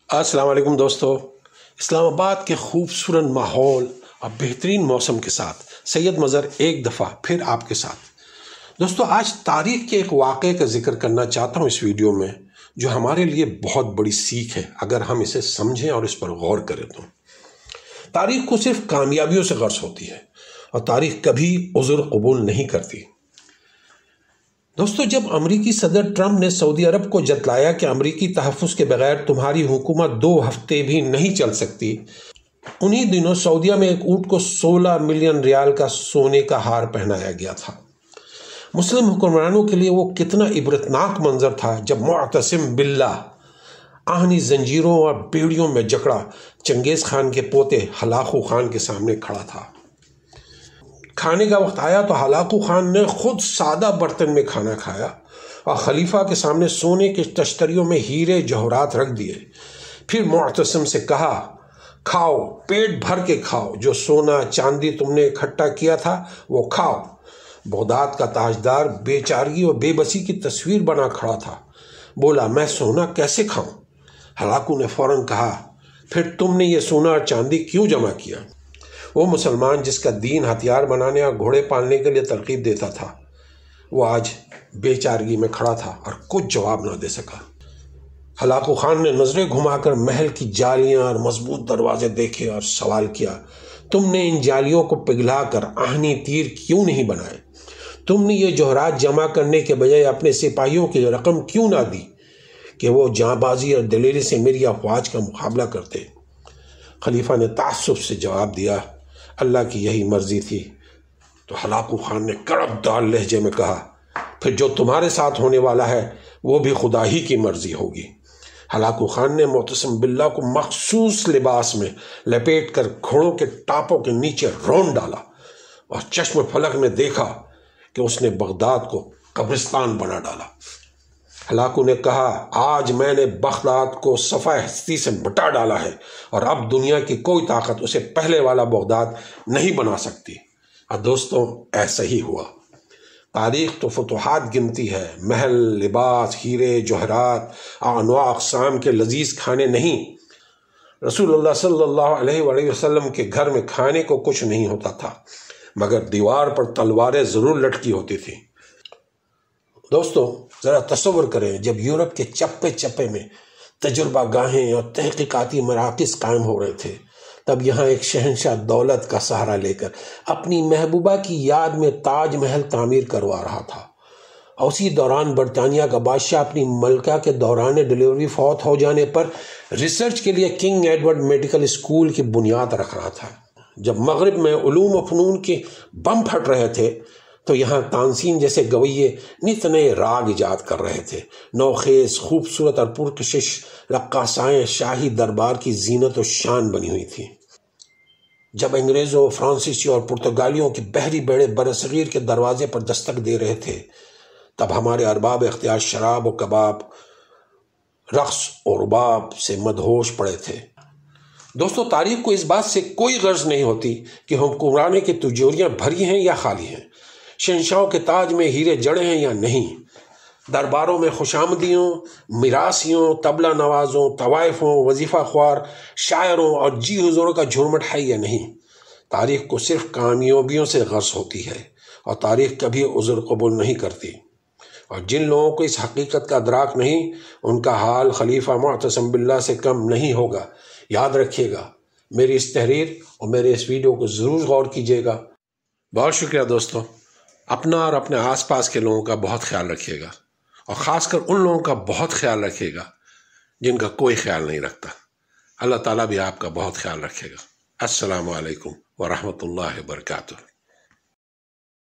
السلام علیکم دوستو، اسلام آباد کے خوبصورت ماحول اور بہترین موسم کے ساتھ سید مظہر ایک دفعہ پھر آپ کے ساتھ۔ دوستو، آج تاریخ کے ایک واقعے کا ذکر کرنا چاہتا ہوں اس ویڈیو میں، جو ہمارے لیے بہت بڑی سیکھ ہے اگر ہم اسے سمجھیں اور اس پر غور کریں تو۔ تاریخ کو صرف کامیابیوں سے غرض ہوتی ہے اور تاریخ کبھی عذر قبول نہیں کرتی۔ دوستو، جب امریکی صدر ٹرمپ نے سعودی عرب کو جتلایا کہ امریکی تحفظ کے بغیر تمہاری حکومت 2 ہفتے بھی نہیں چل سکتی، انہی دنوں سعودیہ میں ایک اونٹ کو 16 ملین ریال کا سونے کا ہار پہنایا گیا تھا۔ مسلم حکمرانوں کے لیے وہ کتنا عبرتناک منظر تھا جب معتصم باللہ آہنی زنجیروں اور بیڑیوں میں جکڑا چنگیز خان کے پوتے ہلاکو خان کے سامنے کھڑا تھا۔ کھانے کا وقت آیا تو ہلاکو خان نے خود سادہ برتن میں کھانا کھایا اور خلیفہ کے سامنے سونے کے تشتریوں میں ہیرے جوہرات رکھ دیے۔ پھر معتصم سے کہا، کھاؤ، پیٹ بھر کے کھاؤ، جو سونا چاندی تم نے اکٹھا کیا تھا وہ کھاؤ۔ بغداد کا تاجدار بے چارگی اور بے بسی کی تصویر بنا کھڑا تھا، بولا، میں سونا کیسے کھاؤں؟ ہلاکو نے فوراً کہا، پھر تم نے یہ سونا اور چاندی کیوں جمع کیا؟ وہ مسلمان جس کا دین ہتھیار بنانے اور گھوڑے پالنے کے لیے ترغیب دیتا تھا، وہ آج بے چارگی میں کھڑا تھا اور کچھ جواب نہ دے سکا۔ ہلاکو خان نے نظریں گھما کر محل کی جالیاں اور مضبوط دروازے دیکھے اور سوال کیا، تم نے ان جالیوں کو پگھلا کر آہنی تیر کیوں نہیں بنائے؟ تم نے یہ جوہرات جمع کرنے کے بجائے اپنے سپاہیوں کی رقم کیوں نہ دی کہ وہ جاں بازی اور دلیری سے میری افواج کا مقابلہ کرتے؟ خلیفہ نے تعصب سے جواب دیا، اللہ کی یہی مرضی تھی۔ تو ہلاکو خان نے کڑک دار لہجے میں کہا، پھر جو تمہارے ساتھ ہونے والا ہے وہ بھی خدا ہی کی مرضی ہوگی۔ ہلاکو خان نے معتصم باللہ کو مخصوص لباس میں لپیٹ کر گھوڑوں کے ٹاپوں کے نیچے رون ڈالا اور چشم فلک میں دیکھا کہ اس نے بغداد کو قبرستان بنا ڈالا۔ ہلاکو نے کہا، آج میں نے بغداد کو صفحہ ہستی سے مٹا ڈالا ہے اور اب دنیا کی کوئی طاقت اسے پہلے والا بغداد نہیں بنا سکتی۔ اور دوستوں، ایسا ہی ہوا۔ تاریخ تو فتوحات گنتی ہے، محل، لباس، ہیرے جوہرات اور انواع اقسام کے لذیذ کھانے نہیں۔ رسول اللہ صلی اللہ علیہ وآلہ وسلم کے گھر میں کھانے کو کچھ نہیں ہوتا تھا، مگر دیوار پر تلواریں ضرور لٹکی ہوتی تھیں۔ دوستو، ذرا تصور کریں، جب یورپ کے چپے چپے میں تجربہ گاہیں اور تحقیقاتی مراکز قائم ہو رہے تھے، تب یہاں ایک شہنشاہ دولت کا سہارا لے کر اپنی محبوبہ کی یاد میں تاج محل تعمیر کروا رہا تھا، اور اسی دوران برطانیہ کا بادشاہ اپنی ملکہ کے دوران ڈلیوری فوت ہو جانے پر ریسرچ کے لیے کنگ ایڈورڈ میڈیکل اسکول کی بنیاد رکھ رہا تھا۔ جب مغرب میں علوم و فنون کے بم پھٹ رہے تھے تو یہاں تانسین جیسے گویے نت نئے راگ ایجاد کر رہے تھے۔ نوخیز، خوبصورت اور پرکشش رقاصائیں شاہی دربار کی زینت و شان بنی ہوئی تھیں۔ جب انگریزوں، فرانسیسیوں اور پرتگالیوں کے بحری بیڑے برصغیر کے دروازے پر دستک دے رہے تھے، تب ہمارے ارباب اختیار شراب و کباب، رقص و رباب سے مدہوش پڑے تھے۔ دوستو، تاریخ کو اس بات سے کوئی غرض نہیں ہوتی کہ حکمرانوں کی تجوریاں بھری ہیں یا خالی ہیں، شہنشاہوں کے تاج میں ہیرے جڑے ہیں یا نہیں، درباروں میں خوشامدیوں، میراثیوں، طبلہ نوازوں، طوائفوں، وظیفہ خوار شاعروں اور جی حضوروں کا جھرمٹ ہے یا نہیں۔ تاریخ کو صرف کامیابیوں سے غرض ہوتی ہے اور تاریخ کبھی عذر قبول نہیں کرتی، اور جن لوگوں کو اس حقیقت کا ادراک نہیں، ان کا حال خلیفہ معتصم باللہ سے کم نہیں ہوگا۔ یاد رکھیے گا، میری اس تحریر اور میرے اس ویڈیو کو ضرور غور کیجیے گا۔ بہت شکریہ دوستو۔ اپنا اور اپنے آس پاس کے لوگوں کا بہت خیال رکھیے گا، اور خاص کر ان لوگوں کا بہت خیال رکھیے گا جن کا کوئی خیال نہیں رکھتا۔ اللہ تعالیٰ بھی آپ کا بہت خیال رکھے گا۔ السلام علیکم ورحمۃ اللہ وبرکاتہ۔